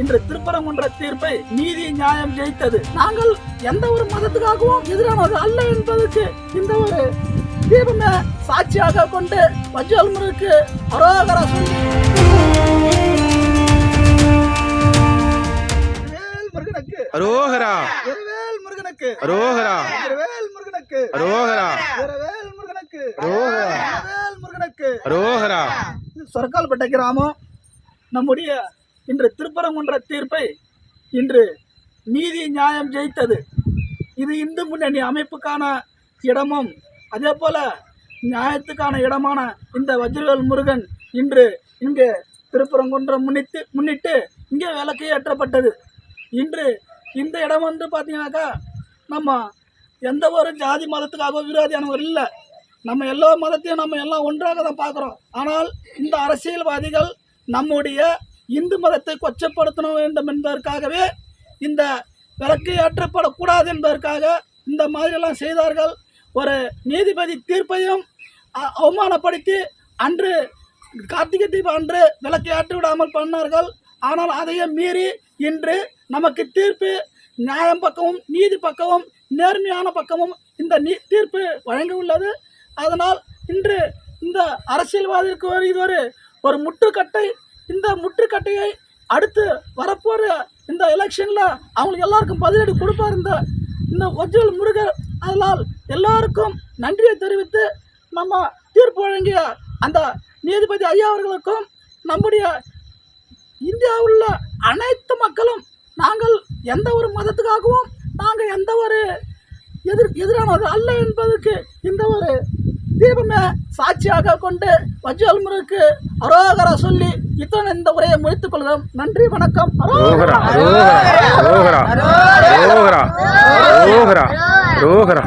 இன்று திருப்பரங்குன்ற தீர்ப்பை நீதி நியாயம் ஜெயித்தது. நாங்கள் எந்த ஒரு மதத்துக்காகவும் எதிரானது அல்ல என்பதற்கு இந்த ஒரு தீபமே சாட்சியாக கொண்டு வஜ்ஜல் முருகனுக்கு அரோகரா சொல்லி அரோகரா முருகனுக்கு அரோகரா முருகனுக்கு அரோகரா முருகனுக்கு அரோகரா முருகனுக்கு அரோகரா. சொரக்கால்பட்டை கிராமம் நம்முடைய இன்று திருப்பரங்குன்ற தீர்ப்பை இன்று நீதி நியாயம் ஜெயித்தது. இது இந்து முன்னணி அமைப்புக்கான இடமும் அதே போல நியாயத்துக்கான இடமான இந்த வஜ்ரவேல் முருகன் இன்று இங்கே திருப்பரங்குன்றம் முன்னிட்டு இங்கே விளக்கு ஏற்றப்பட்டது. இன்று இந்த இடம் வந்து பார்த்தீங்கன்னாக்கா நம்ம எந்த ஒரு ஜாதி மதத்துக்காக விரோதியானவர் இல்லை. நம்ம எல்லா மதத்தையும் நம்ம எல்லாம் ஒன்றாக தான் பார்க்குறோம். ஆனால் இந்த அரசியல்வாதிகள் நம்முடைய இந்து மதத்தை கொச்சப்படுத்த வேண்டும் என்பதற்காகவே இந்த விளக்கு ஏற்றப்படக்கூடாது என்பதற்காக இந்த மாதிரியெல்லாம் செய்தார்கள். ஒரு நீதிபதி தீர்ப்பையும் அவமானப்படுத்தி அன்று கார்த்திகை தீபம் அன்று விளக்கு ஏற்றி விடாமல் பண்ணார்கள். ஆனால் அதையும் மீறி இன்று நமக்கு தீர்ப்பு நியாயம் பக்கமும் நீதி பக்கமும் நேர்மையான பக்கமும் இந்த தீர்ப்பு வழங்க உள்ளது. அதனால் இன்று இந்த அரசியல்வாதிற்கு இது ஒரு முற்றுக்கட்டை. இந்த முற்றுக்கட்டையை அடுத்து வரப்போகிற இந்த எலெக்ஷனில் அவங்களுக்கு எல்லாருக்கும் பதிலடி கொடுப்பார் இந்த வஜ்ஜல் முருகர். அதனால் எல்லாருக்கும் நன்றியை தெரிவித்து நம்ம தீர்ப்பு வழங்கிய அந்த நீதிபதி ஐயா அவர்களுக்கும் நம்முடைய இந்தியாவில் உள்ள அனைத்து மக்களும் நாங்கள் எந்த ஒரு மதத்துக்காகவும் நாங்கள் எந்த ஒரு எதிரானது அல்ல என்பதற்கு இந்த ஒரு தீபமே சாட்சியாக கொண்டு வஜ்ஜல் முருகனுக்கு அரோகரா சொல்லி இத்தனை இந்த உரையை முடித்துக் கொள்கிறோம். நன்றி, வணக்கம். அரோகரா அரோகரா அரோகரா அரோகரா அரோகரா அரோகரா.